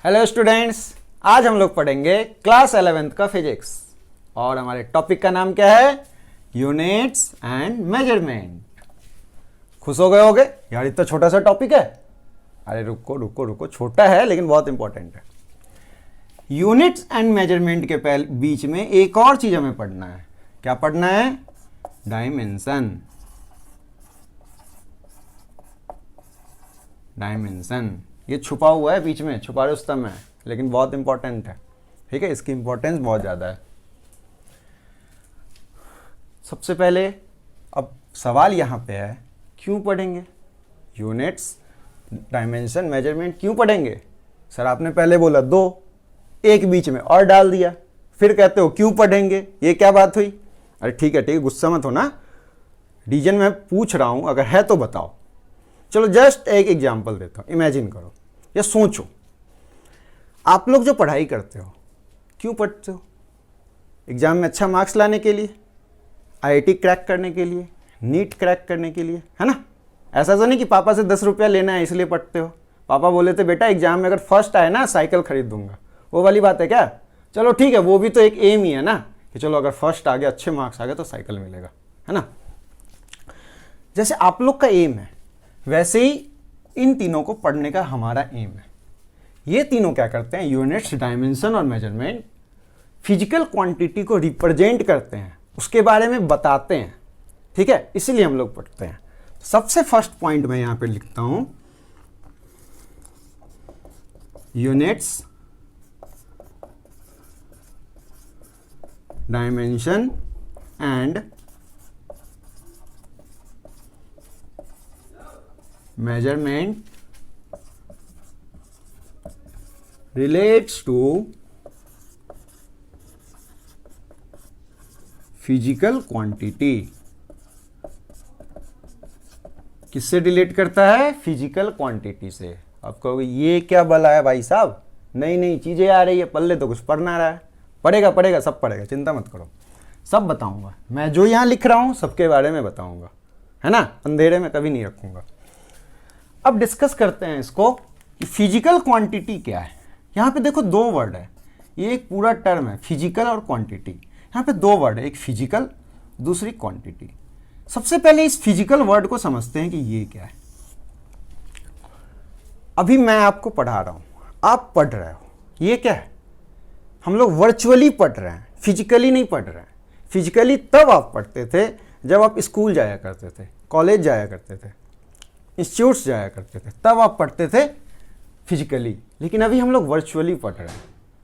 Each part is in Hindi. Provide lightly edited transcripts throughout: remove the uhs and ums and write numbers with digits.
हेलो स्टूडेंट्स, आज हम लोग पढ़ेंगे क्लास 11th का फिजिक्स और हमारे टॉपिक का नाम क्या है? Units and measurement. खुश हो गए होगे यार, इतना छोटा सा टॉपिक है। अरे रुको रुको रुको, छोटा है लेकिन बहुत इंपॉर्टेंट है। यूनिट्स एंड मेजरमेंट के बीच में एक और चीज हमें पढ़ना है। क्या पढ़ना है? डायमेंशन। डायमेंशन ये छुपा हुआ है बीच में, छुपा रुस्तम है, लेकिन बहुत इंपॉर्टेंट है। ठीक है, इसकी इंपॉर्टेंस बहुत ज़्यादा है। सबसे पहले अब सवाल यहाँ पे है, क्यों पढ़ेंगे यूनिट्स, डायमेंशन, मेजरमेंट? क्यों पढ़ेंगे सर? आपने पहले बोला दो, एक बीच में और डाल दिया, फिर कहते हो क्यों पढ़ेंगे? ये क्या बात हुई? अरे ठीक है, गुस्सा मत हो ना। रीजन मैं पूछ रहा हूँ, अगर है तो बताओ। चलो जस्ट एक एग्जाम्पल देता हूँ। इमेजिन करो या सोचो, आप लोग जो पढ़ाई करते हो क्यों पढ़ते हो? एग्जाम में अच्छा मार्क्स लाने के लिए, आईआईटी क्रैक करने के लिए, नीट क्रैक करने के लिए, है ना? ऐसा तो नहीं कि पापा से 10 रुपया लेना है इसलिए पढ़ते हो। पापा बोले थे बेटा एग्जाम में अगर फर्स्ट आए ना साइकिल खरीद दूंगा, वो वाली बात है क्या? चलो ठीक है, वो भी तो एक एम ही है ना, कि चलो अगर फर्स्ट आ गया, अच्छे मार्क्स आ गए तो साइकिल मिलेगा, है ना? जैसे आप लोग का एम है, वैसे ही इन तीनों को पढ़ने का हमारा एम है। ये तीनों क्या करते हैं? यूनिट्स, डायमेंशन और मेजरमेंट फिजिकल क्वांटिटी को रिप्रेजेंट करते हैं, उसके बारे में बताते हैं। ठीक है, इसलिए हम लोग पढ़ते हैं। सबसे फर्स्ट पॉइंट मैं यहां पे लिखता हूं, units, dimension and measurement relates to physical quantity। किससे रिलेट करता है? फिजिकल क्वांटिटी से। आप कहोगे ये क्या बला है भाई साहब, नई नई चीजें आ रही है, पल्ले तो कुछ पढ़ना रहा है। पढ़ेगा पढ़ेगा, सब पढ़ेगा, चिंता मत करो, सब बताऊंगा। मैं जो यहां लिख रहा हूं सबके बारे में बताऊंगा, है ना? अंधेरे में कभी नहीं रखूंगा। अब डिस्कस करते हैं इसको कि फिजिकल क्वांटिटी क्या है। यहाँ पे देखो दो वर्ड है, ये एक पूरा टर्म है, फिजिकल और क्वांटिटी। यहाँ पे दो वर्ड है, एक फिजिकल, दूसरी क्वांटिटी। सबसे पहले इस फिजिकल वर्ड को समझते हैं कि ये क्या है। अभी मैं आपको पढ़ा रहा हूँ, आप पढ़ रहे हो, ये क्या है? हम लोग वर्चुअली पढ़ रहे हैं, फिजिकली नहीं पढ़ रहे हैं। फिजिकली तब आप पढ़ते थे जब आप स्कूल जाया करते थे, कॉलेज जाया करते थे, इंस्टीट्यूट्स जाया करते थे, तब आप पढ़ते थे फिजिकली। लेकिन अभी हम लोग वर्चुअली पढ़ रहे हैं,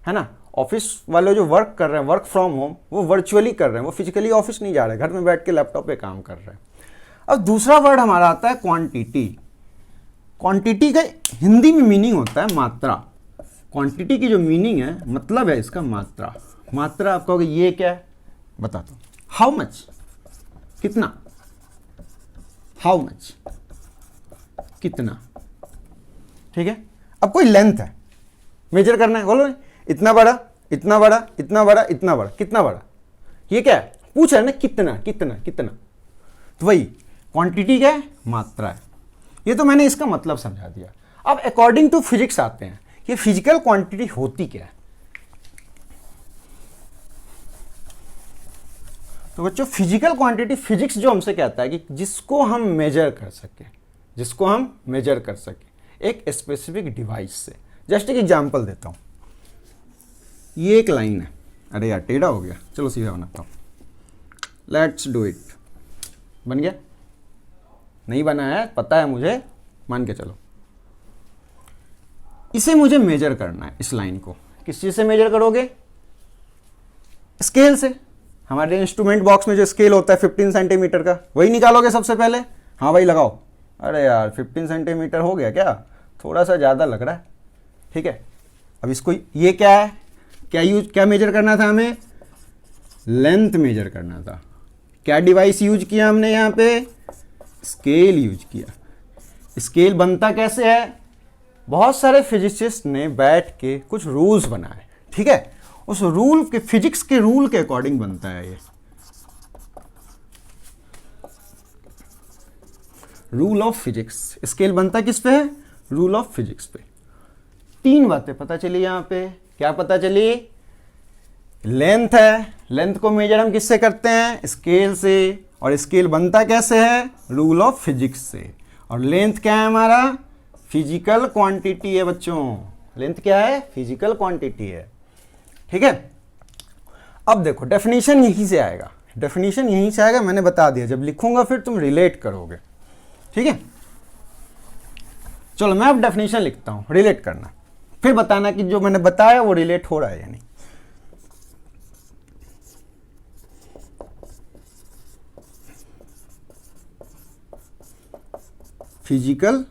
है ना? ऑफिस वाले जो वर्क कर रहे हैं, वर्क फ्रॉम होम, वो वर्चुअली कर रहे हैं, वो फिजिकली ऑफिस नहीं जा रहे, घर में बैठ के लैपटॉप पे काम कर रहे हैं। अब दूसरा वर्ड हमारा आता है क्वांटिटी। क्वांटिटी का हिंदी में मीनिंग होता है मात्रा। क्वांटिटी की जो मीनिंग है, मतलब है इसका मात्रा। मात्रा आप कहोगे ये क्या है? बताता हूँ। हाउ मच, कितना। हाउ मच, कितना। ठीक है, अब कोई लेंथ है, मेजर करना है, बोलो इतना बड़ा, इतना बड़ा, इतना बड़ा, इतना बड़ा, कितना बड़ा। ये क्या है? पूछ रहा है ना, कितना कितना कितना। तो वही क्वांटिटी क्या है? मात्रा है। ये तो मैंने इसका मतलब समझा दिया। अब अकॉर्डिंग टू फिजिक्स आते हैं, ये फिजिकल क्वांटिटी होती क्या है। तो बच्चों, फिजिकल क्वांटिटी फिजिक्स जो हमसे कहता है कि जिसको हम मेजर कर सके, जिसको हम मेजर कर सके एक स्पेसिफिक डिवाइस से। जस्ट एक एग्जांपल देता हूं, ये एक लाइन है। अरे यार टेढ़ा हो गया, चलो सीधा बनाता हूं। Let's do it. बन गया? नहीं बना है, पता है मुझे, मान के चलो। इसे मुझे मेजर करना है, इस लाइन को। किस चीज से मेजर करोगे? स्केल से। हमारे इंस्ट्रूमेंट बॉक्स में जो स्केल होता है 15 सेंटीमीटर का, वही निकालोगे सबसे पहले। हाँ भाई लगाओ। अरे यार 15 सेंटीमीटर हो गया क्या? थोड़ा सा ज़्यादा लग रहा है। ठीक है, अब इसको, ये क्या है? क्या मेजर करना था हमें? लेंथ मेजर करना था। क्या डिवाइस यूज किया हमने यहाँ पे? स्केल यूज किया। स्केल बनता कैसे है? बहुत सारे फिजिसिस्ट ने बैठ के कुछ रूल्स बनाए। ठीक है, उस रूल के, फिजिक्स के रूल के अकॉर्डिंग बनता है ये। Rule of physics. स्केल बनता किस पे है? रूल ऑफ फिजिक्स पे। तीन बातें पता चली यहाँ पे। क्या पता चली? लेंथ है, लेंथ को मेजर हम किससे करते हैं? स्केल से। और स्केल बनता कैसे है? रूल ऑफ फिजिक्स से। और लेंथ क्या है हमारा? फिजिकल क्वांटिटी है बच्चों। लेंथ क्या है? फिजिकल क्वांटिटी है। ठीक है, अब देखो डेफिनेशन यहीं से आएगा, डेफिनेशन यहीं से आएगा, मैंने बता दिया, जब लिखूंगा फिर तुम रिलेट करोगे। ठीक है, चलो मैं अब डेफिनेशन लिखता हूं, रिलेट करना, फिर बताना कि जो मैंने बताया वो रिलेट हो रहा है या नहीं। Physical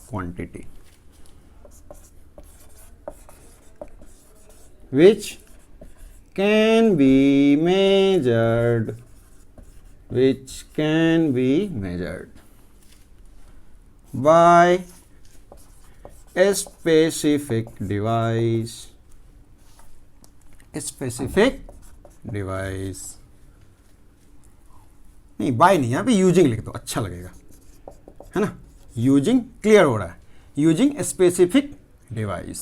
quantity which can be measured, which can be measured by a specific device, specific device, नहीं बाय नहीं, यहाँ पे यूजिंग लिख दो, अच्छा लगेगा, है ना। यूजिंग क्लियर हो रहा है, using specific device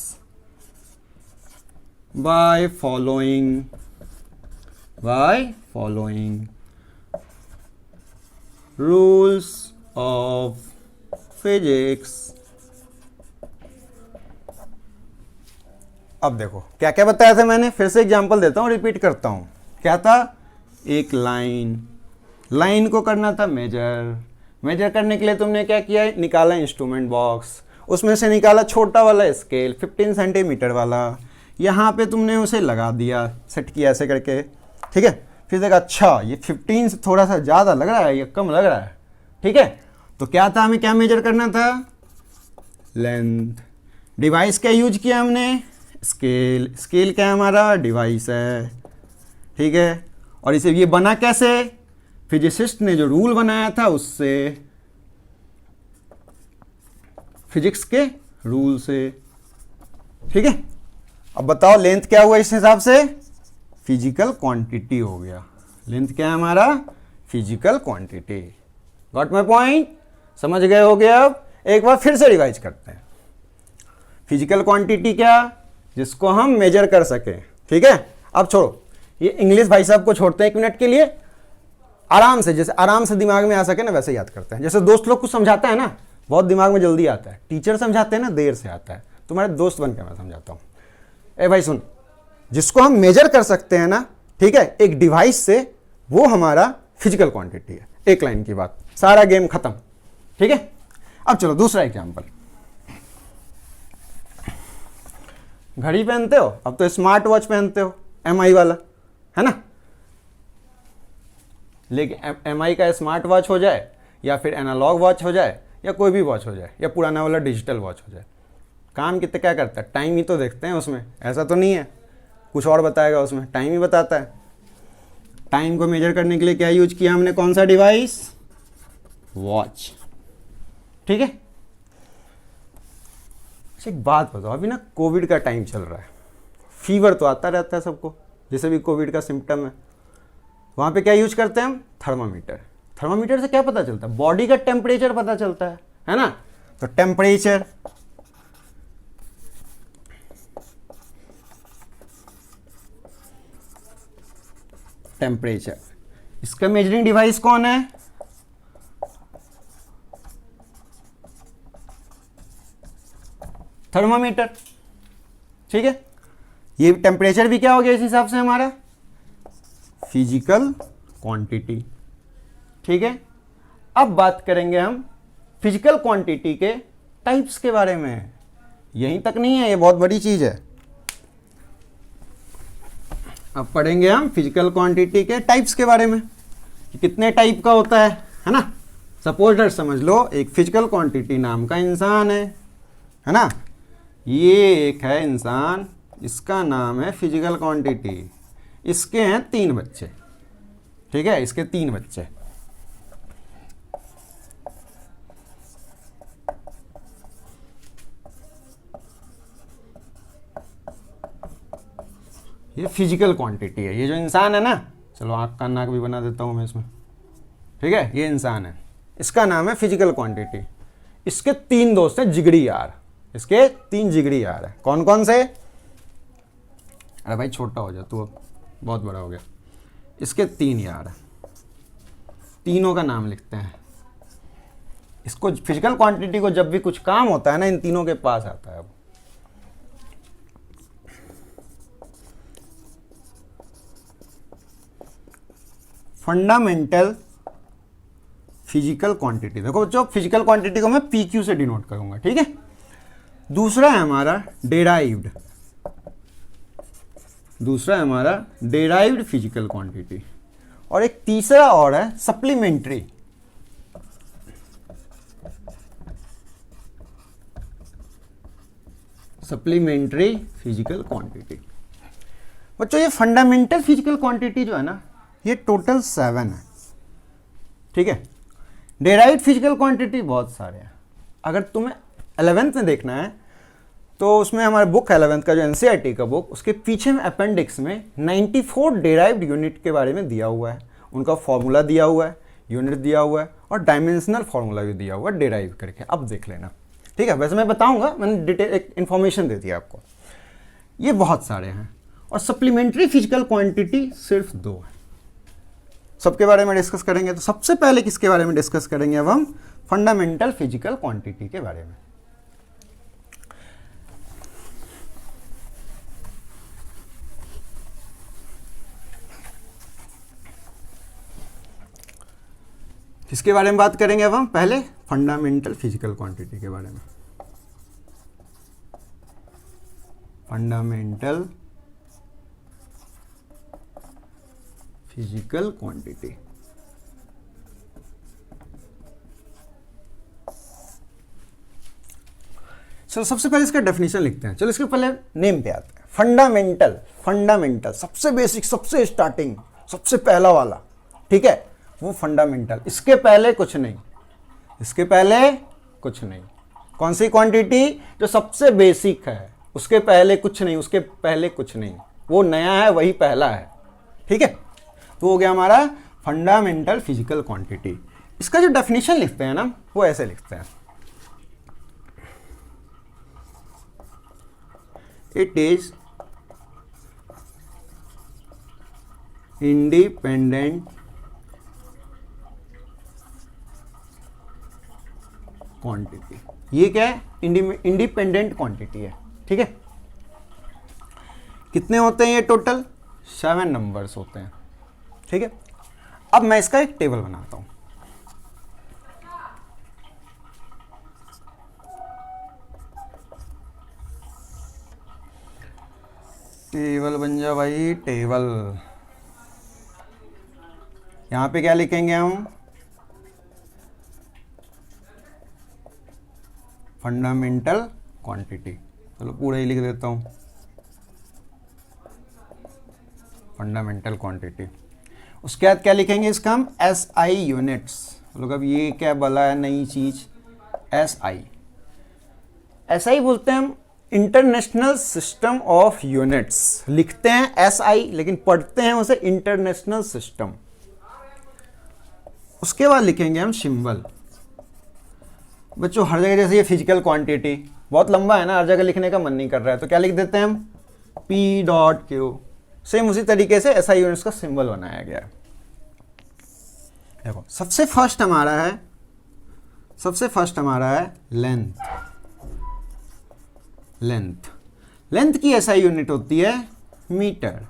by following rules of physics। अब देखो क्या क्या बताया था मैंने, फिर से एग्जांपल देता हूं, रिपीट करता हूं। क्या था? एक लाइन को करना था मेजर करने के लिए तुमने क्या किया? निकाला इंस्ट्रूमेंट बॉक्स, उसमें से निकाला छोटा वाला स्केल 15 सेंटीमीटर वाला, यहाँ पे तुमने उसे लगा दिया, सेट किया ऐसे करके। ठीक है, फिर देखा अच्छा ये 15 से थोड़ा सा ज़्यादा लग रहा है, ये कम लग रहा है। ठीक है, तो क्या था, हमें क्या मेजर करना था? लेंथ। डिवाइस क्या यूज किया हमने? स्केल क्या हमारा? डिवाइस है। ठीक है, और इसे ये बना कैसे? फिजिसिस्ट ने जो रूल बनाया था उससे, फिजिक्स के रूल से। ठीक है, अब बताओ लेंथ क्या हुआ इस हिसाब से? फिजिकल क्वांटिटी हो गया। लेंथ क्या है हमारा? Physical quantity. Got my point? समझ गए होगे? अब एक बार फिर से रिवाइज करते हैं। फिजिकल क्वांटिटी क्या? जिसको हम मेजर कर सकें। ठीक है, अब छोड़ो ये इंग्लिश, भाई साहब को छोड़ते हैं 1 मिनट के लिए, आराम से, जैसे आराम से दिमाग में आ सके ना वैसे याद करते हैं। जैसे दोस्त लोग कुछ समझाता है ना, बहुत दिमाग में जल्दी आता है, टीचर समझाते हैं ना देर से आता है, तुम्हारे दोस्त बन के मैं समझाता हूँ। ए भाई सुन, जिसको हम मेजर कर सकते हैं ना, ठीक है, एक डिवाइस से, वो हमारा फिजिकल क्वांटिटी है। एक लाइन की बात, सारा गेम खत्म। ठीक है, अब चलो दूसरा एग्जांपल। घड़ी पहनते हो, अब तो स्मार्ट वॉच पहनते हो, MI वाला, है ना। लेकिन MI का स्मार्ट वॉच हो जाए, या फिर एनालॉग वॉच हो जाए, या कोई भी वॉच हो जाए, या पुराना वाला डिजिटल वॉच हो जाए, काम कितने क्या करता है? टाइम ही तो देखते हैं उसमें, ऐसा तो नहीं है कुछ और बताएगा उसमें, टाइम ही बताता है। टाइम को मेजर करने के लिए क्या यूज किया हमने? कौन सा डिवाइस? वॉच। ठीक है, एक बात बताओ, अभी ना कोविड का टाइम चल रहा है, फीवर तो आता रहता है सबको, जैसे भी कोविड का सिम्टम है, वहाँ पे क्या यूज करते हैं हम? थर्मामीटर। थर्मामीटर से क्या पता चलता है? बॉडी का टेम्परेचर पता चलता है ना। तो टेम्परेचर, इसका मेजरिंग डिवाइस कौन है? थर्मामीटर। ठीक है, ये टेम्परेचर भी क्या हो गया इस हिसाब से हमारा? Physical quantity. ठीक है, अब बात करेंगे हम फिजिकल क्वांटिटी के टाइप्स के बारे में। यहीं तक नहीं है, ये बहुत बड़ी चीज है। अब पढ़ेंगे हम फिजिकल क्वांटिटी के टाइप्स के बारे में, कि कितने टाइप का होता है ना। सपोज दैट समझ लो एक फिजिकल क्वांटिटी नाम का इंसान है ना। ये एक है इंसान, इसका नाम है फिजिकल क्वांटिटी। इसके हैं 3 बच्चे। ठीक है, इसके 3 बच्चे। ये फिजिकल क्वांटिटी है, ये जो इंसान है ना, चलो आँख का नाक भी बना देता हूँ मैं इसमें। ठीक है, ये इंसान है, इसका नाम है फिजिकल क्वांटिटी। इसके 3 दोस्त हैं जिगरी यार, इसके 3 जिगरी यार है। कौन कौन से? अरे भाई छोटा हो जा तू, अब बहुत बड़ा हो गया। इसके 3 यार है, तीनों का नाम लिखते हैं। इसको फिजिकल क्वांटिटी को जब भी कुछ काम होता है ना, इन तीनों के पास आता है। अब फंडामेंटल फिजिकल क्वांटिटी, देखो बच्चों फिजिकल क्वांटिटी को मैं PQ से डिनोट करूंगा, ठीक है। दूसरा है हमारा डेराइव्ड, फिजिकल क्वांटिटी, और एक तीसरा और है सप्लीमेंट्री। Physical quantity. बच्चों ये फंडामेंटल फिजिकल क्वांटिटी जो है ना, ये टोटल 7 है, ठीक है। डेराइव्ड फिजिकल क्वांटिटी बहुत सारे हैं। अगर तुम्हें 11th में देखना है तो उसमें हमारे बुक 11th का जो NCERT का बुक, उसके पीछे में अपेंडिक्स में 94 डेराइव्ड यूनिट के बारे में दिया हुआ है। उनका फॉर्मूला दिया हुआ है, यूनिट दिया हुआ है, और डायमेंशनल फॉर्मूला भी दिया हुआ है डेराइव करके। अब देख लेना, ठीक है। वैसे मैं बताऊंगा, मैंने डिटेल एक इन्फॉर्मेशन दे दिया आपको। ये बहुत सारे हैं, और सप्लीमेंट्री फिजिकल क्वांटिटी सिर्फ 2 है। सबके बारे में डिस्कस करेंगे। तो सबसे पहले किसके बारे में डिस्कस करेंगे? अब हम फंडामेंटल फिजिकल क्वांटिटी के बारे में। किसके बारे में बात करेंगे अब हम? पहले फंडामेंटल फिजिकल क्वांटिटी के बारे में। Fundamental physical quantity. चलो सबसे पहले इसका डेफिनेशन लिखते हैं। चलो इसके पहले नेम पे आते हैं। फंडामेंटल सबसे बेसिक, सबसे स्टार्टिंग, सबसे पहला वाला, ठीक है, वो फंडामेंटल। इसके पहले कुछ नहीं, इसके पहले कुछ नहीं। कौन सी क्वांटिटी? जो सबसे बेसिक है, उसके पहले कुछ नहीं, उसके पहले कुछ नहीं। वो नया है, वही पहला है, ठीक है। तो हो गया हमारा फंडामेंटल फिजिकल क्वांटिटी। इसका जो डेफिनेशन लिखते हैं ना, वो ऐसे लिखते हैं, इट इज इंडिपेंडेंट क्वांटिटी। ये क्या है? इंडिपेंडेंट क्वांटिटी है, ठीक है। कितने होते हैं ये? टोटल 7 नंबर्स होते हैं, ठीक है। अब मैं इसका एक टेबल बनाता हूं। टेबल बन जा भाई, टेबल। यहां पे क्या लिखेंगे हम? Fundamental quantity. चलो पूरा ही लिख देता हूं, फंडामेंटल क्वांटिटी। उसके बाद क्या लिखेंगे इसका हम? SI units. लोग अब ये क्या बोला है नई चीज? SI बोलते हैं हम इंटरनेशनल सिस्टम ऑफ यूनिट्स। लिखते हैं SI, लेकिन पढ़ते हैं उसे इंटरनेशनल सिस्टम। उसके बाद लिखेंगे हम सिंबल। बच्चों हर जगह जैसे ये फिजिकल क्वांटिटी बहुत लंबा है ना, हर जगह लिखने का मन नहीं कर रहा है, तो क्या लिख देते हैं हम? P.Q। सेम उसी तरीके से SI यूनिट्स का सिंबल बनाया गया है। देखो सबसे फर्स्ट हमारा है लेंथ की SI यूनिट होती है मीटर।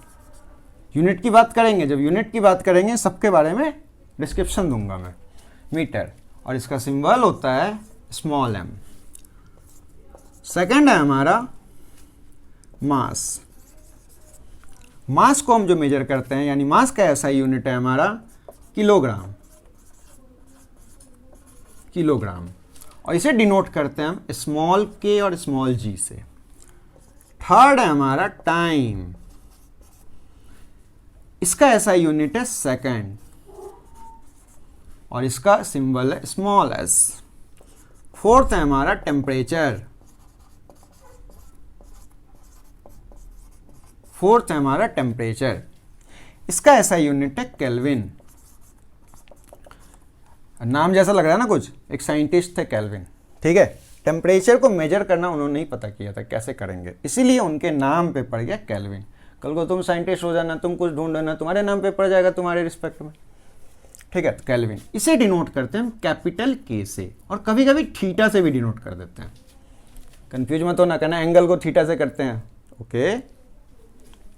यूनिट की बात करेंगे, जब यूनिट की बात करेंगे सबके बारे में डिस्क्रिप्शन दूंगा मैं। मीटर, और इसका सिंबल होता है स्मॉल m। सेकंड है हमारा मास को हम जो मेजर करते हैं, यानी मास का SI यूनिट है हमारा किलोग्राम, और इसे डिनोट करते हैं हम स्मॉल k और स्मॉल g से। थर्ड है हमारा टाइम, इसका SI यूनिट है सेकंड, और इसका सिंबल है स्मॉल s। फोर्थ है हमारा टेम्परेचर, इसका SI यूनिट है केल्विन। नाम जैसा लग रहा है ना कुछ, एक साइंटिस्ट थे केल्विन, ठीक है। टेम्परेचर को मेजर करना उन्होंने नहीं पता किया था कैसे करेंगे, इसीलिए उनके नाम पे पड़ गया केल्विन। कल को तुम साइंटिस्ट हो जाना, तुम कुछ ढूंढना, तुम्हारे नाम पे पड़ जाएगा तुम्हारे रिस्पेक्ट में, ठीक है। केल्विन इसे डिनोट करते हैं कैपिटल के से, और कभी कभी थीटा से भी डिनोट कर देते हैं। कंफ्यूज मत होना, कहना एंगल को थीटा से करते हैं, ओके।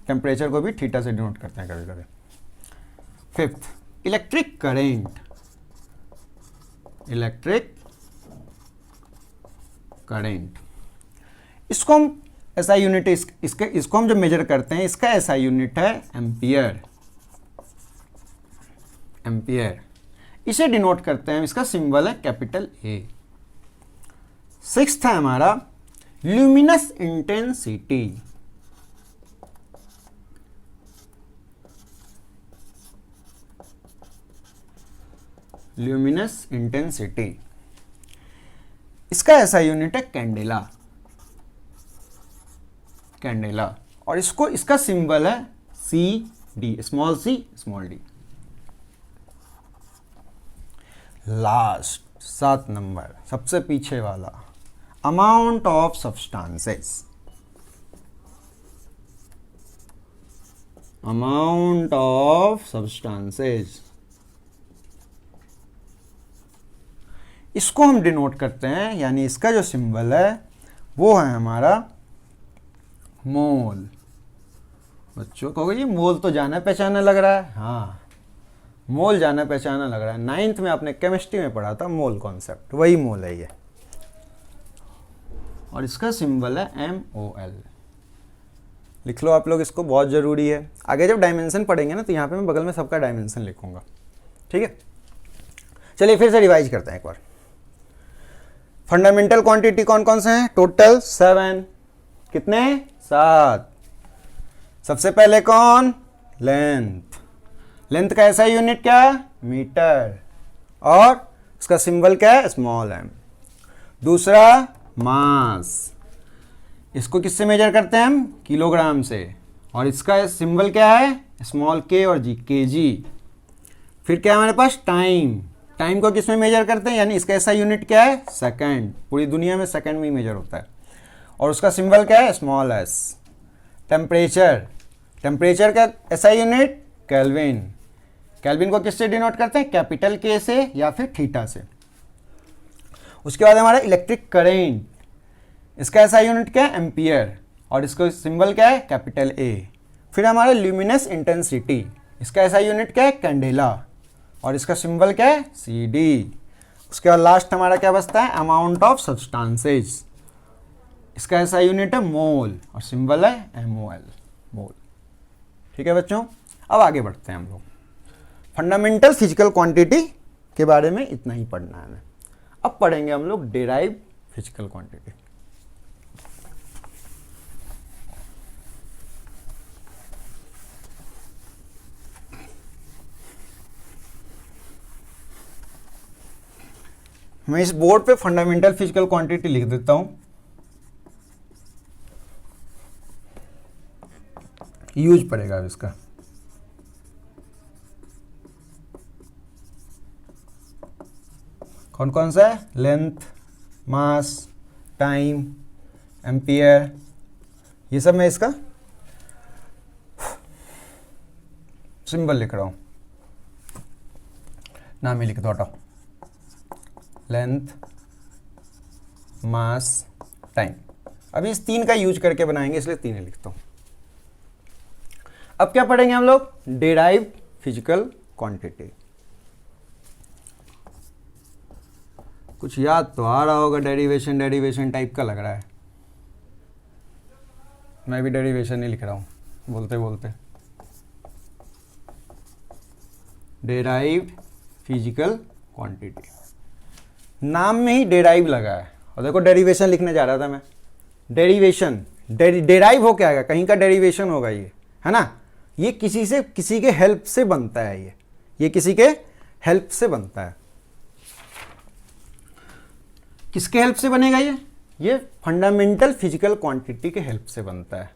टेम्परेचर को भी थीटा से डिनोट करते हैं कभी कभी। Fifth, electric current. Electric current, इसको हम एसआई यूनिट, इसको हम जब मेजर करते हैं, इसका एसआई यूनिट है एम्पियर। एम्पियर इसे डिनोट करते हैं, इसका सिंबल है कैपिटल ए। सिक्स्थ है हमारा ल्यूमिनस इंटेंसिटी। ल्यूमिनस इंटेंसिटी, इसका ऐसा यूनिट है कैंडेला। कैंडेला, और इसका सिंबल है C D, small C small D. Last 7 number, सबसे पीछे वाला, amount of substances. Amount of substances, इसको हम डिनोट करते हैं, यानी इसका जो सिंबल है वो है हमारा मोल। बच्चों कहोगे ये मोल तो जाना पहचाना लग रहा है, हाँ मोल जाना पहचाना लग रहा है। 9th में आपने केमिस्ट्री में पढ़ा था मोल कॉन्सेप्ट, वही मोल है ये, और इसका सिंबल है MOL। लिख लो आप लोग, इसको बहुत ज़रूरी है। आगे जब डायमेंशन पढ़ेंगे ना, तो यहाँ पे मैं बगल में सबका डायमेंशन लिखूंगा, ठीक है। चलिए फिर से रिवाइज करते हैं एक बार। फंडामेंटल क्वांटिटी कौन कौन से हैं? टोटल 7। कितने? 7। सबसे पहले कौन? लेंथ। लेंथ का ऐसा यूनिट क्या? मीटर, और उसका सिंबल क्या है? Small m। दूसरा मास, इसको किससे मेजर करते हैं हम? किलोग्राम से, और इसका सिंबल क्या है? स्मॉल k और g, kg। फिर क्या हमारे पास? टाइम। टाइम को किस में मेजर करते हैं, यानी इसका ऐसा यूनिट क्या है? सेकंड। पूरी दुनिया में सेकंड में ही मेजर होता है, और उसका सिंबल क्या है? Small s। टेम्परेचर, टेम्परेचर का ऐसा यूनिट? केल्विन। केल्विन को किससे डिनोट करते हैं? कैपिटल के से या फिर थीटा से। उसके बाद हमारा इलेक्ट्रिक करेंट, इसका ऐसा यूनिट क्या है? एम्पियर, और इसका सिंबल क्या है? Capital A. फिर हमारा ल्यूमिनस इंटेंसिटी, इसका ऐसा यूनिट क्या है? कैंडेला, और इसका सिंबल क्या है? CD। उसके बाद लास्ट हमारा क्या बचता है? अमाउंट ऑफ सब्सटेंसेस, इसका ऐसा यूनिट है मोल, और सिंबल है MOL, मोल। ठीक है बच्चों, अब आगे बढ़ते हैं हम लोग। फंडामेंटल फिजिकल क्वांटिटी के बारे में इतना ही पढ़ना है हमें। अब पढ़ेंगे हम लोग डेराइव फिजिकल क्वांटिटी। मैं इस बोर्ड पे फंडामेंटल फिजिकल क्वांटिटी लिख देता हूं, यूज पड़ेगा अब इसका। कौन कौन सा है? लेंथ, मास, टाइम, एम्पियर, ये सब मैं इसका सिंबल लिख रहा हूं, नाम ही लिख दो, हटाओ। लेंथ, मास, टाइम। अभी इस 3 का यूज करके बनाएंगे, इसलिए 3 ही लिखता हूं। अब क्या पढ़ेंगे हम लोग? Derive physical quantity. कुछ याद तो आ रहा होगा, डेरिवेशन डेरिवेशन टाइप का लग रहा है। मैं भी डेरिवेशन ही लिख रहा हूं बोलते बोलते। डेराइव्ड फिजिकल क्वांटिटी, नाम में ही डेराइव लगा है। और देखो डेरिवेशन लिखने जा रहा था मैं, डेरिवेशन, डेराइव हो क्या आएगा? कहीं का डेरिवेशन होगा ये, है ना। ये किसी के हेल्प से बनता है, ये किसी के हेल्प से बनता है। किसके हेल्प से बनेगा ये फंडामेंटल फिजिकल क्वांटिटी के हेल्प से बनता है,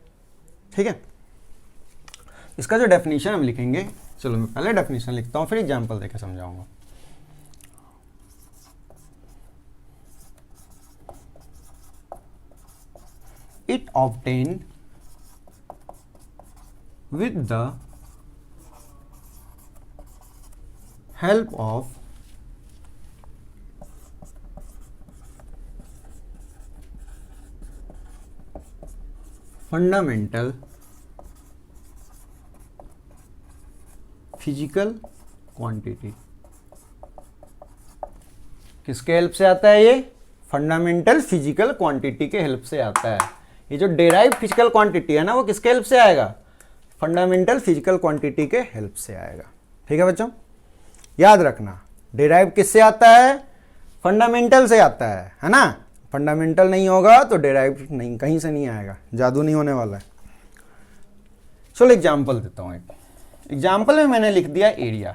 ठीक है। इसका जो डेफिनेशन हम लिखेंगे, चलो मैं पहले डेफिनेशन लिखता हूं, फिर एग्जांपल देकर समझाऊंगा। It obtained with the help of fundamental physical quantity. किसके हेल्प से आता है ये? फंडामेंटल फिजिकल क्वांटिटी के हेल्प से आता है। ये जो डेराइव फिजिकल क्वांटिटी है ना, वो किसके हेल्प से आएगा? फंडामेंटल फिजिकल क्वांटिटी के हेल्प से आएगा। ठीक है बच्चों, याद रखना, डेराइव किससे आता है? फंडामेंटल से आता है ना। फंडामेंटल नहीं होगा तो डेराइव नहीं, कहीं से नहीं आएगा, जादू नहीं होने वाला है। चलो एग्जाम्पल देता हूं। एक एग्जाम्पल में मैंने लिख दिया एरिया।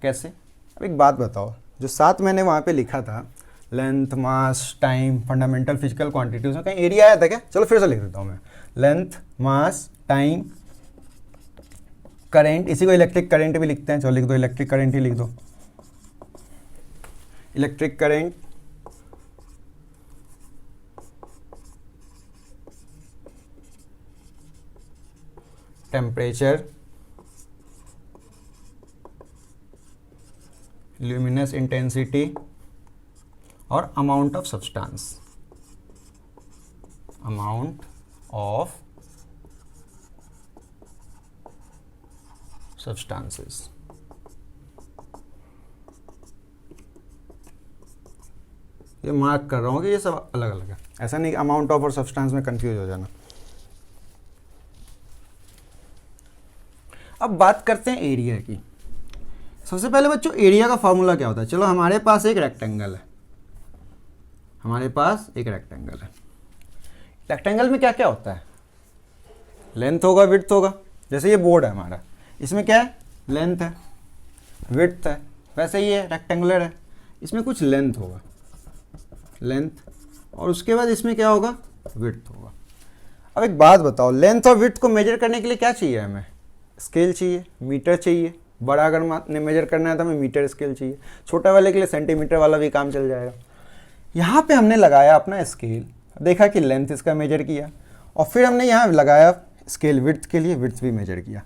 कैसे? अब एक बात बताओ, जो साथ मैंने वहां पे लिखा था लेंथ, मास, टाइम, फंडामेंटल फिजिकल क्वांटिटी, उसमें कहीं एरिया आया था क्या? चलो फिर से लिख देता हूं मैं। लेंथ, मास, टाइम, करेंट, इसी को इलेक्ट्रिक करंट भी लिखते हैं। चलो लिख दो, इलेक्ट्रिक करंट ही लिख दो। Electric current, temperature, luminous intensity और amount of substance. Amount of substances. ये मार्क कर रहा हूं कि ये सब अलग अलग है, ऐसा नहीं अमाउंट ऑफ और सब्सटेंस में कंफ्यूज हो जाना। अब बात करते हैं एरिया की। सबसे पहले बच्चों, एरिया का फॉर्मूला क्या होता है? चलो हमारे पास एक रेक्टेंगल है, हमारे पास एक रेक्टेंगल है। रेक्टेंगल में क्या क्या होता है? लेंथ होगा, विड्थ होगा। जैसे ये बोर्ड है हमारा, इसमें क्या है? लेंथ है, विड्थ है। वैसे ही है, रेक्टेंगुलर है, इसमें कुछ लेंथ होगा, लेंथ, और उसके बाद इसमें क्या होगा? विड्थ होगा। अब एक बात बताओ, लेंथ और विड्थ को मेजर करने के लिए क्या चाहिए हमें? स्केल चाहिए, मीटर चाहिए। बड़ा अगर ने मेजर करना है तो हमें मीटर स्केल चाहिए, छोटा वाले के लिए सेंटीमीटर वाला भी काम चल जाएगा। यहाँ पे हमने लगाया अपना स्केल, देखा कि लेंथ इसका मेजर किया, और फिर हमने यहाँ लगाया स्केल विड्थ के लिए, विड्थ भी मेजर किया।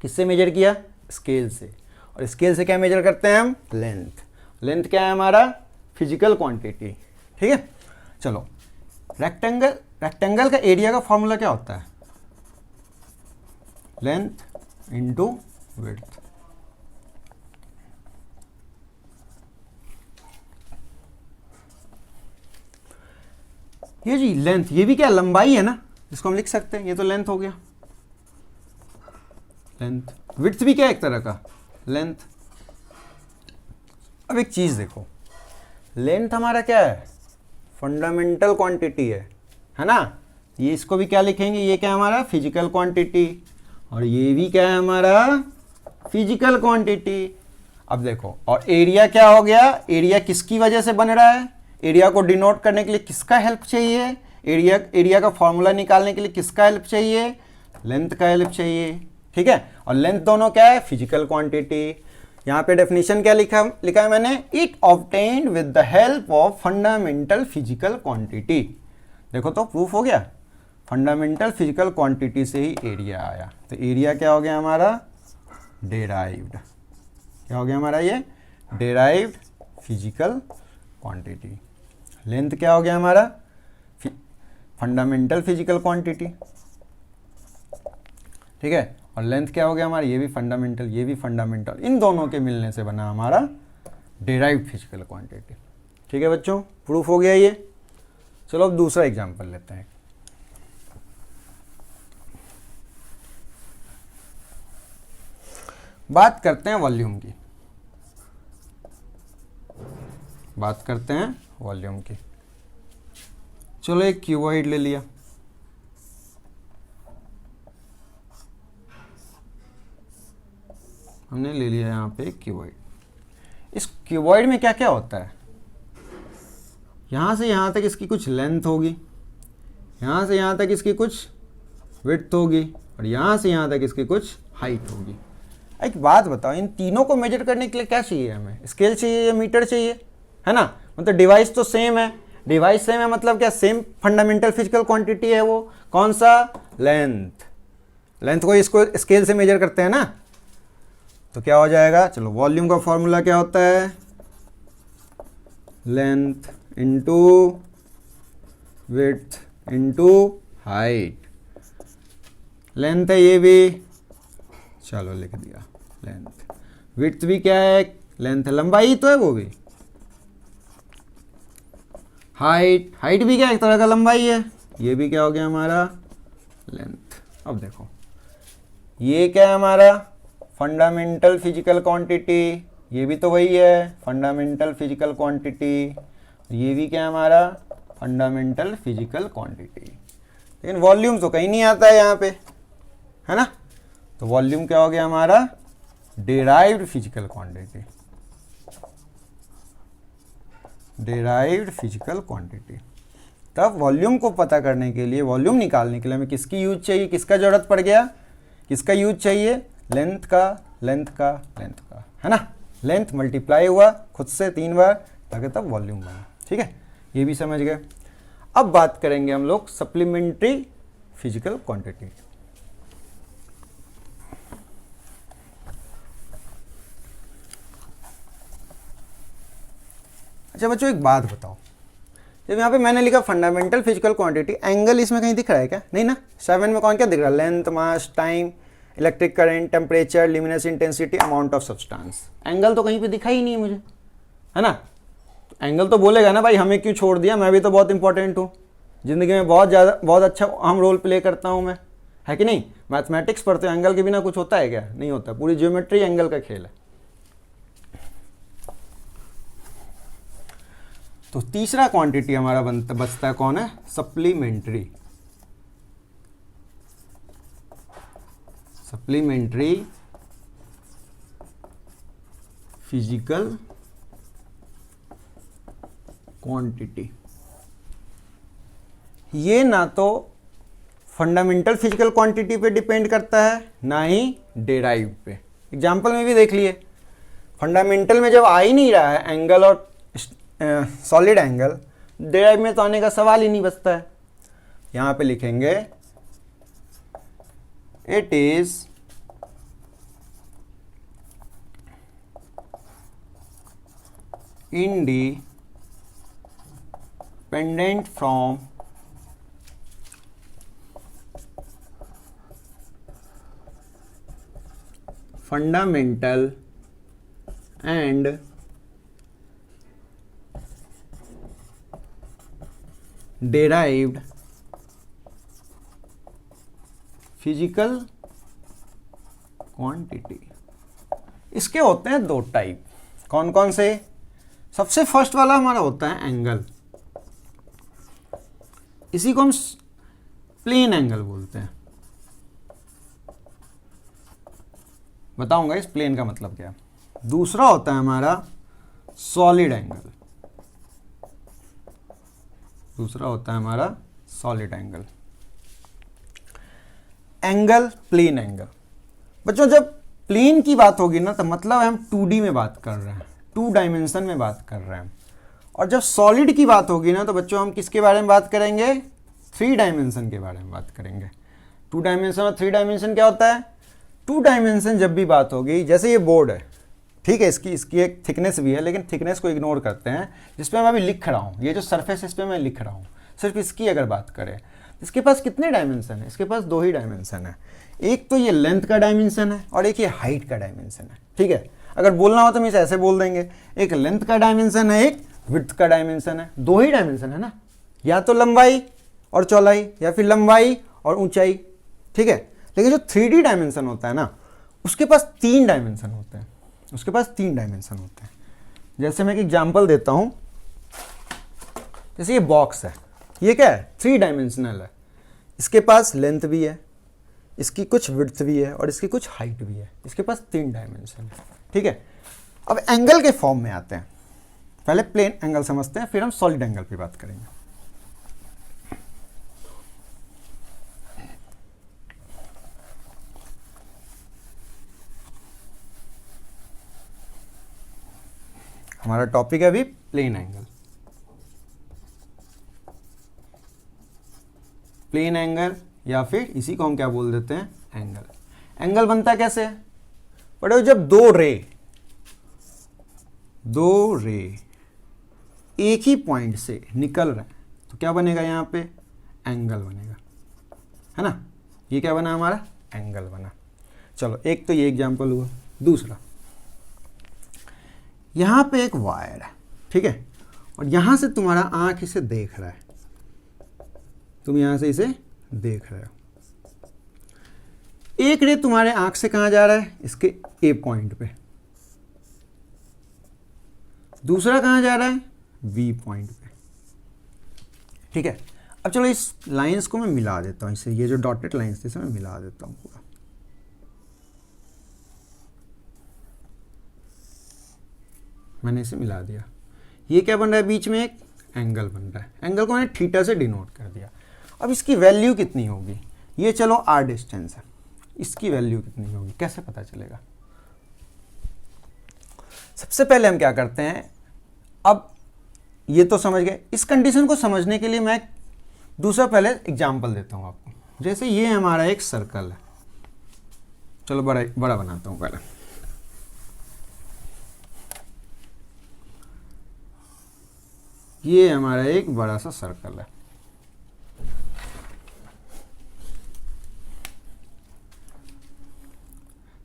किससे मेजर किया? स्केल से। और स्केल से क्या मेजर करते हैं हम? लेंथ। लेंथ क्या है हमारा? Physical quantity. ठीक है, चलो रेक्टेंगल का एरिया का फॉर्मूला क्या होता है? Length into width. ये जी लेंथ, ये भी क्या लंबाई है ना, इसको हम लिख सकते हैं, ये तो लेंथ हो गया लेंथ। विड्थ भी क्या है? एक तरह का लेंथ। अब एक चीज देखो, लेंथ हमारा क्या है? फंडामेंटल क्वांटिटी है ना। ये इसको भी क्या लिखेंगे? ये क्या है हमारा? Physical quantity. और ये भी क्या है हमारा? Physical quantity. अब देखो, और एरिया क्या हो गया? एरिया किसकी वजह से बन रहा है? एरिया को डिनोट करने के लिए किसका हेल्प चाहिए? एरिया का फॉर्मूला निकालने के लिए किसका हेल्प चाहिए? लेंथ का हेल्प चाहिए। ठीक है, और लेंथ दोनों क्या है? Physical quantity. यहाँ पे डेफिनेशन क्या लिखा है मैंने? It obtained with the help of fundamental physical quantity. देखो तो प्रूफ हो गया, फंडामेंटल फिजिकल क्वांटिटी से ही एरिया आया। तो एरिया क्या हो गया हमारा? डेराइव्ड। क्या हो गया हमारा? ये डेराइव्ड फिजिकल क्वांटिटी। लेंथ क्या हो गया हमारा? Fundamental physical quantity. ठीक है, और लेंथ क्या हो गया हमारा? ये भी फंडामेंटल, ये भी फंडामेंटल, इन दोनों के मिलने से बना हमारा डेराइव्ड फिजिकल क्वांटिटी। ठीक है बच्चों, प्रूफ हो गया ये। चलो अब दूसरा एग्जांपल लेते हैं। बात करते हैं वॉल्यूम की। बात करते हैं वॉल्यूम की। चलो एक क्यूबॉइड ले लिया, हमने ले लिया यहाँ पे क्यूबॉइड। इस क्यूबॉइड में क्या क्या होता है? यहाँ से यहाँ तक इसकी कुछ लेंथ होगी, यहाँ से यहाँ तक इसकी कुछ विड्थ होगी, और यहाँ से यहाँ तक इसकी कुछ हाइट होगी। एक बात बताओ, इन तीनों को मेजर करने के लिए क्या चाहिए हमें? स्केल चाहिए या मीटर चाहिए? है ना, मतलब डिवाइस तो सेम है, डिवाइस सेम है मतलब क्या, सेम फंडामेंटल फिजिकल क्वांटिटी है वो, कौन सा, लेंथ। लेंथ को इसको स्केल से मेजर करते हैं ना, तो क्या हो जाएगा, चलो वॉल्यूम का फॉर्मूला क्या होता है, length into width into height. Length है ये भी, चलो लिख दिया लेंथ। विड्थ भी क्या है, लेंथ है, लंबाई तो है वो भी। हाइट, हाइट भी क्या एक तरह का लंबाई है, ये भी क्या हो गया हमारा लेंथ। अब देखो ये क्या है हमारा फंडामेंटल फिजिकल क्वांटिटी, ये भी तो वही है फंडामेंटल फिजिकल क्वांटिटी, ये भी क्या है हमारा फंडामेंटल फिजिकल क्वांटिटी। लेकिन वॉल्यूम तो कहीं नहीं आता है यहाँ पे, है ना, तो वॉल्यूम क्या हो गया हमारा derived physical quantity, derived physical quantity. तब वॉल्यूम को पता करने के लिए, वॉल्यूम निकालने के लिए हमें किसकी यूज चाहिए, किसका जरूरत पड़ गया, किसका यूज चाहिए, लेंथ का, लेंथ का, लेंथ का, है ना। लेंथ मल्टीप्लाई हुआ खुद से 3 बार ताकि तब वॉल्यूम बना, ठीक है, ये भी समझ गए। अब बात करेंगे हम लोग सप्लीमेंट्री फिजिकल क्वांटिटी। अच्छा बच्चों एक बात बताओ, जब यहाँ पे मैंने लिखा फंडामेंटल फिजिकल क्वांटिटी, एंगल इसमें कहीं दिख रहा है क्या, नहीं ना। 7 में कौन क्या दिख रहा है, length, mass, time, electric current, temperature, luminous intensity, amount of substance. Angle तो कहीं पे दिखा ही नहीं है मुझे, है ना। तो एंगल तो बोलेगा ना भाई हमें क्यों छोड़ दिया, मैं भी तो बहुत इंपॉर्टेंट हूँ, जिंदगी में बहुत अच्छा अहम रोल प्ले करता हूँ मैं, है कि नहीं। मैथमेटिक्स पढ़ते हो, एंगल के बिना कुछ होता है क्या, नहीं होता, पूरी ज्योमेट्री एंगल का खेल है। तो तीसरा क्वांटिटी हमारा बचता है कौन है, सप्लीमेंट्री, सप्लीमेंट्री फिजिकल क्वांटिटी। ये ना तो फंडामेंटल फिजिकल क्वांटिटी पे डिपेंड करता है, ना ही डेराइव पे। एग्जाम्पल में भी देख लिए, फंडामेंटल में जब आ ही नहीं रहा है एंगल और सॉलिड एंगल, डेराइव में तो आने का सवाल ही नहीं बचता है। यहां पे लिखेंगे it is independent from fundamental and derived physical quantity. इसके होते हैं 2 टाइप, कौन कौन से, सबसे फर्स्ट वाला हमारा होता है एंगल, इसी को हम प्लेन एंगल बोलते हैं। बताऊंगा इस प्लेन का मतलब क्या है। दूसरा होता है हमारा सॉलिड एंगल, दूसरा होता है हमारा solid angle. Angle, plane angle. बच्चों जब प्लेन की बात होगी ना तो मतलब हम 2D में बात कर रहे हैं, 2 डायमेंशन में बात कर रहे हैं। और जब सॉलिड की बात होगी ना तो बच्चों हम किसके बारे में बात करेंगे, 3 डायमेंशन के बारे में बात करेंगे। 2 डायमेंशन और 3 डायमेंशन क्या होता है, 2 डायमेंशन जब भी बात होगी, जैसे ये बोर्ड है, ठीक है, इसकी एक थिकनेस भी है, लेकिन थिकनेस को इग्नोर करते हैं, जिस पे मैं अभी लिख रहा हूँ, ये जो सरफेस इस पे मैं लिख रहा हूँ, सिर्फ इसकी अगर बात करें, इसके पास कितने डायमेंशन है, इसके पास 2 ही डायमेंशन है। एक तो ये लेंथ का डायमेंशन है और एक ये हाइट का डायमेंशन है, ठीक है। अगर बोलना हो तो हम इसे ऐसे बोल देंगे, एक लेंथ का डायमेंशन है, एक विड्थ का डायमेंशन है, 2 ही डायमेंशन है ना, या तो लंबाई और चौड़ाई या फिर लंबाई और ऊंचाई, ठीक है। लेकिन जो 3D डायमेंशन होता है ना, उसके पास 3 डायमेंशन होते हैं, उसके पास 3 डायमेंशन होते हैं। जैसे मैं एक एग्जांपल देता हूं, जैसे ये बॉक्स है, ये क्या है, 3 डायमेंशनल है, इसके पास लेंथ भी है, इसकी कुछ विड्थ भी है और इसकी कुछ हाइट भी है, इसके पास 3 डायमेंशन है, ठीक है। अब एंगल के फॉर्म में आते हैं, पहले प्लेन एंगल समझते हैं, फिर हम सॉलिड एंगल पे बात करेंगे। हमारा टॉपिक है अभी प्लेन एंगल। प्लेन एंगल या फिर इसी को हम क्या बोल देते हैं, एंगल। एंगल बनता कैसे है, बट जब दो रे एक ही पॉइंट से निकल रहे हैं तो क्या बनेगा, यहाँ पे एंगल बनेगा, है ना। ये क्या बना हमारा, एंगल बना। चलो एक तो ये एग्जांपल हुआ। दूसरा, यहाँ पे एक वायर है, ठीक है, और यहाँ से तुम्हारा आंख इसे देख रहा है, तुम यहाँ से इसे देख रहे हो। एक रे तुम्हारे आंख से कहाँ जा रहा है, इसके ए पॉइंट पे, दूसरा कहाँ जा रहा है, बी पॉइंट पे, ठीक है। अब चलो इस लाइंस को मैं मिला देता हूँ, इसे ये जो डॉटेड लाइंस थे इसे मैं मिला देता हूँ पूरा। मैंने इसे मिला दिया। ये क्या बन रहा है, बीच में एक एंगल बन रहा है। एंगल को मैंने थीटा से डिनोट कर दिया। अब इसकी वैल्यू कितनी होगी, ये चलो आर डिस्टेंस है, इसकी वैल्यू कितनी होगी कैसे पता चलेगा। सबसे पहले हम क्या करते हैं, अब ये तो समझ गए। इस कंडीशन को समझने के लिए मैं दूसरा पहले एग्जांपल देता हूं आपको। जैसे ये हमारा एक सर्कल है, चलो बड़ा बनाता हूं पहले। ये हमारा एक बड़ा सा सर्कल है,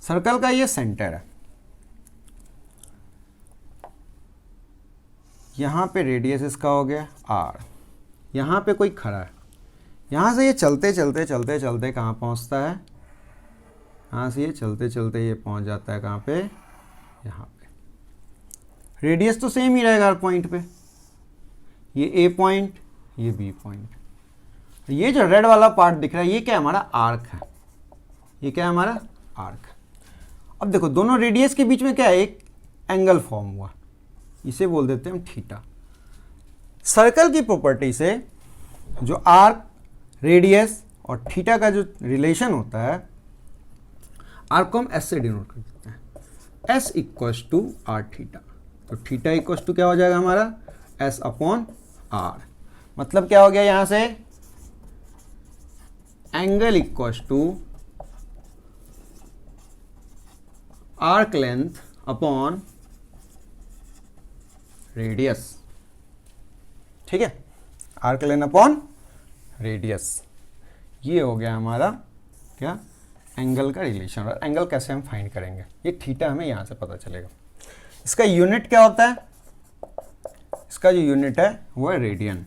सर्कल का ये सेंटर है, यहाँ पे रेडियस इसका हो गया आर, यहाँ पे कोई खड़ा है, यहाँ से ये चलते चलते चलते चलते कहाँ पहुँचता है, यहाँ से ये चलते चलते ये पहुँच जाता है कहाँ पे, यहाँ पे। रेडियस तो सेम ही रहेगा हर पॉइंट पे, ये ए पॉइंट, ये बी पॉइंट। ये जो रेड वाला पार्ट दिख रहा है ये क्या है, हमारा आर्क है। ये क्या है, हमारा आर्क। अब देखो दोनों रेडियस के बीच में क्या है, एक एंगल फॉर्म हुआ, इसे बोल देते हैं हम थीटा। सर्कल की प्रॉपर्टी से जो आर्क, रेडियस और थीटा का जो रिलेशन होता है, आर्क को हम एस से डिनोट कर देते हैं, S equals to R theta. तो थीटा इक्वल्स टू क्या हो जाएगा हमारा, एस अपॉन आर। मतलब क्या हो गया, यहां से angle equals to arc length upon radius, ठीक है, आर्क लेंथ अपॉन रेडियस। ये हो गया हमारा क्या, एंगल का रिलेशन। और एंगल कैसे हम फाइंड करेंगे, ये थीटा हमें यहां से पता चलेगा। इसका यूनिट क्या होता है, इसका जो यूनिट है वो है रेडियन।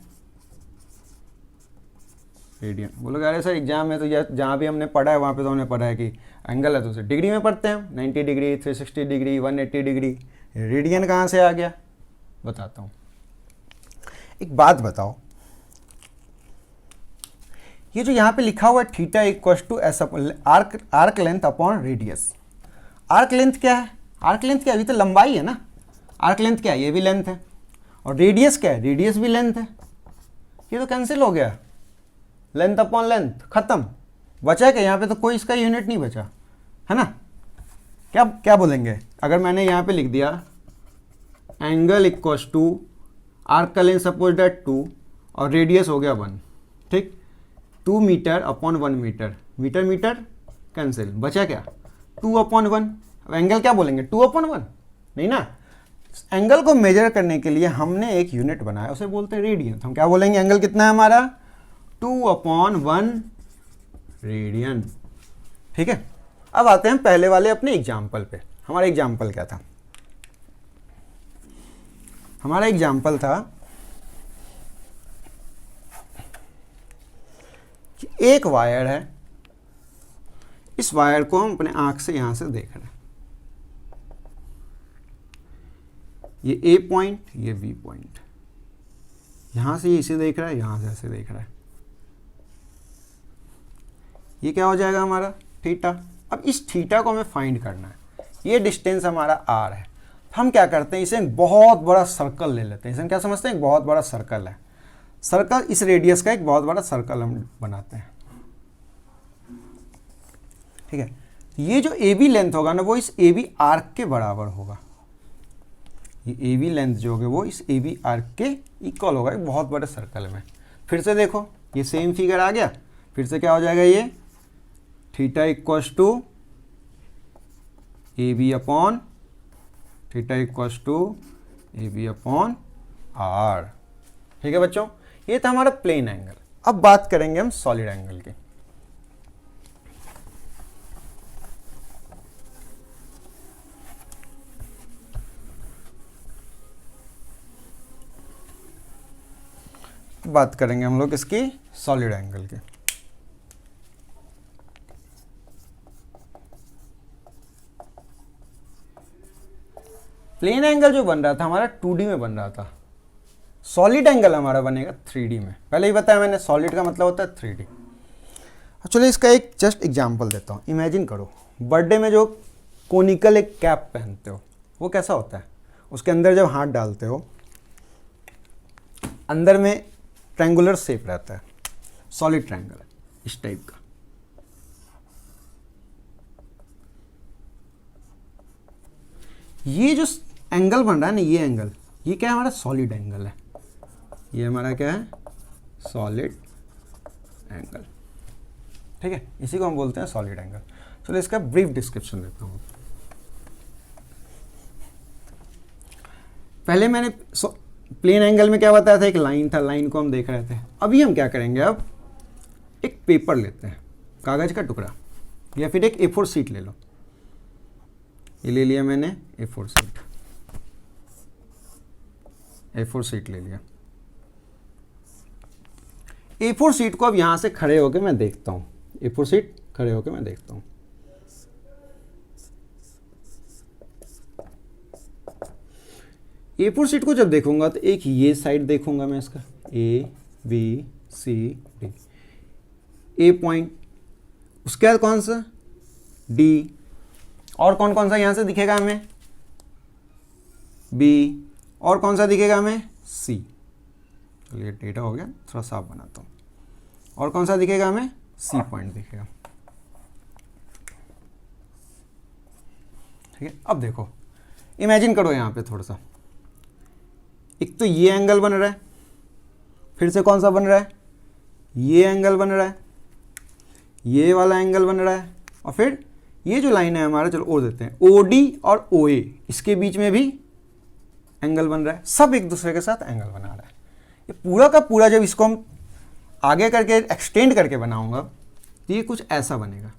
रेडियन बोलोगे अरे सर एग्जाम में तो जहाँ भी हमने पढ़ा है वहाँ पे तो हमने पढ़ा है कि एंगल है तो उसे डिग्री में पढ़ते हैं, 90 डिग्री, 360 डिग्री, 180 डिग्री। रेडियन कहाँ से आ गया, बताता हूँ। एक बात बताओ, ये जो यहाँ पे लिखा हुआ है theta equals to S arc length upon radius. Arc length क्या है, आर्क लेंथ क्या है, अभी तो लंबाई है ना। आर्क लेंथ क्या है, ये भी लेंथ है। और रेडियस क्या है, रेडियस भी लेंथ है। ये तो कैंसिल हो गया, लेंथ अपॉन लेंथ खत्म। बचा क्या, यहाँ पे तो कोई इसका यूनिट नहीं बचा, है ना। क्या क्या बोलेंगे, अगर मैंने यहाँ पे लिख दिया एंगल इक्वल्स टू आर्क का लेंथ सपोज दैट 2 और रेडियस हो गया 1, ठीक, 2 metre upon 1 metre, metre metre cancel, बचा क्या 2 अपॉन 1। अब एंगल क्या बोलेंगे, 2 अपॉन 1 नहीं ना। एंगल को मेजर करने के लिए हमने एक यूनिट बनाया, उसे बोलते हैं रेडियन। हम क्या बोलेंगे, एंगल कितना है हमारा, 2 अपॉन 1 रेडियन, ठीक है। अब आते हैं पहले वाले अपने एग्जाम्पल पे। हमारा एग्जाम्पल क्या था, हमारा एग्जाम्पल था कि एक वायर है, इस वायर को हम अपने आंख से यहां से देख रहे हैं, ये ए पॉइंट, ये बी पॉइंट, यहां से ये इसे देख रहा है, यहां से ऐसे देख रहा है। ये क्या हो जाएगा हमारा थीटा। अब इस थीटा को हमें फाइंड करना है। ये डिस्टेंस हमारा आर है। हम क्या करते हैं, इसे एक बहुत बड़ा सर्कल ले लेते हैं। इसे हम क्या समझते हैं, एक बहुत बड़ा सर्कल है। सर्कल इस रेडियस का एक बहुत बड़ा सर्कल हम बनाते हैं, ठीक है। ये जो ए बी लेंथ होगा ना, वो इस ए बी आर्क के बराबर होगा। ये ए बी लेंथ जो होगी वो इस ए बी आर्क के इक्वल होगा, एक बहुत बड़े सर्कल में। फिर से देखो, ये सेम फिगर आ गया। फिर से क्या हो जाएगा ये, theta equals to A B upon theta equals to A B upon R. ठीक है बच्चों, ये था हमारा प्लेन एंगल। अब बात करेंगे हम सॉलिड एंगल की। बात करेंगे हम लोग इसकी सॉलिड एंगल की। प्लेन एंगल जो बन रहा था हमारा 2D में बन रहा था, सॉलिड एंगल हमारा बनेगा 3D में। पहले ही बताया मैंने, सॉलिड का मतलब होता है 3D। चलिए इसका एक जस्ट एग्जांपल देता हूँ। इमेजिन करो बर्थडे में जो कोनिकल एक कैप पहनते हो, वो कैसा होता है, उसके अंदर जब हाथ डालते हो अंदर में ट्रायंगुलर शेप रहता है, सॉलिड ट्रायंगल इस टाइप का। ये जो एंगल बन रहा है ना, ये एंगल, ये क्या है, हमारा सॉलिड एंगल है। ये हमारा क्या है, सॉलिड एंगल। ठीक है, इसी को हम बोलते हैं सॉलिड एंगल। चलो इसका ब्रीफ डिस्क्रिप्शन देता हूँ। पहले मैंने प्लेन एंगल में क्या बताया था, एक लाइन था, लाइन को हम देख रहे थे। अभी हम क्या करेंगे, अब एक पेपर लेते हैं, कागज का टुकड़ा, या फिर एक A4 शीट ले लो। ये ले लिया मैंने A4 शीट, A4 शीट ले लिया। A4 शीट को अब यहां से खड़े होकर मैं देखता हूं, A4 शीट खड़े होकर मैं देखता हूं। A4 शीट को जब देखूंगा तो एक ये साइड देखूंगा मैं इसका, A B C D, A point, उसके बाद कौन सा D, और कौन कौन सा यहां से दिखेगा हमें, B, और कौन सा दिखेगा हमें, C। चलिए डेटा हो गया, थोड़ा साफ बनाता हूं। और कौन सा दिखेगा हमें, C पॉइंट दिखेगा। ठीक है, अब देखो इमेजिन करो यहां पे थोड़ा सा, एक तो ये एंगल बन रहा है, फिर से कौन सा बन रहा है, ये एंगल बन रहा है, ये वाला एंगल बन रहा है, और फिर ये जो लाइन है हमारा, चलो ओ देते हैं, OD और OA, इसके बीच में भी एंगल बन रहा है। सब एक दूसरे के साथ एंगल बना रहा है। ये पूरा का पूरा जब इसको हम आगे करके एक्सटेंड करके बनाऊंगा तो ये कुछ ऐसा बनेगा।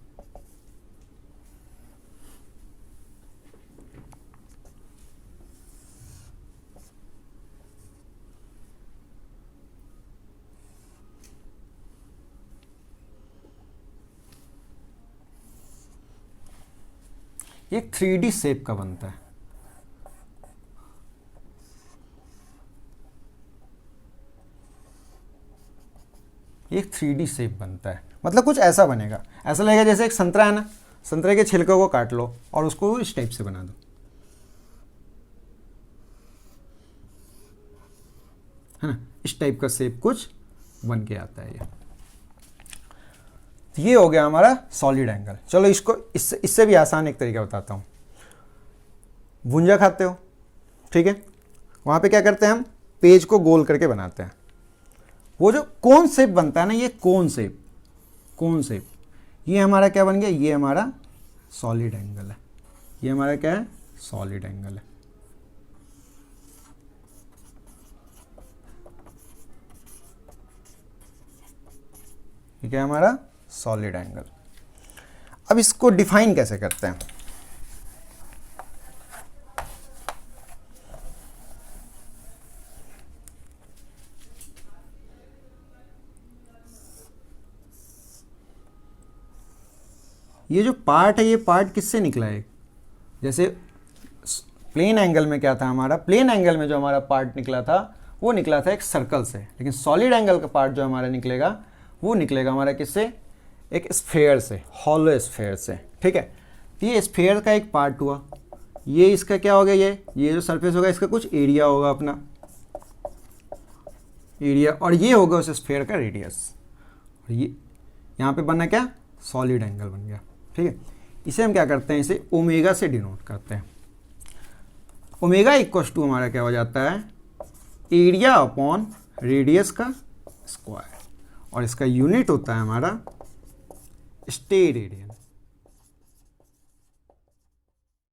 ये 3D शेप का बनता है। ये 3D शेप बनता है, मतलब कुछ ऐसा बनेगा, ऐसा लगेगा जैसे एक संतरा है ना, संतरे के छिलके को काट लो और उसको इस टाइप से बना दो, है ना, इस टाइप का शेप कुछ बन के आता है। ये हो गया हमारा सॉलिड एंगल। चलो इसको इससे भी आसान एक तरीका बताता हूँ। भुंजा खाते हो, ठीक है, वहाँ पे क्या करते हैं हम, पेज को गोल करके बनाते हैं। वो जो कोन शेप बनता है ना, ये कोन शेप, ये हमारा क्या बन गया, ये हमारा सॉलिड एंगल है। ये हमारा क्या है, सॉलिड एंगल है। ये क्या है हमारा सॉलिड एंगल। अब इसको डिफाइन कैसे करते हैं, ये जो पार्ट है, ये पार्ट किससे निकला है, जैसे प्लेन एंगल में क्या था हमारा, प्लेन एंगल में जो हमारा पार्ट निकला था वो निकला था एक सर्कल से, लेकिन सॉलिड एंगल का पार्ट जो हमारा निकलेगा वो निकलेगा हमारा किससे, एक स्फेयर से, हॉलो स्फेयर से। ठीक है, तो ये स्फेयर का एक पार्ट हुआ, ये इसका क्या हो गया, ये जो सरफेस होगा इसका कुछ एरिया होगा, अपना एरिया, और ये होगा उस स्फेयर का रेडियस, और ये यहाँ पे बना क्या, सॉलिड एंगल बन गया। ठीक है, इसे हम क्या करते हैं, इसे ओमेगा से डिनोट करते हैं। ओमेगा इक्वल्स टू हमारा क्या हो जाता है, एरिया अपॉन रेडियस का स्क्वायर, और इसका यूनिट होता है हमारा स्टेरेडियन।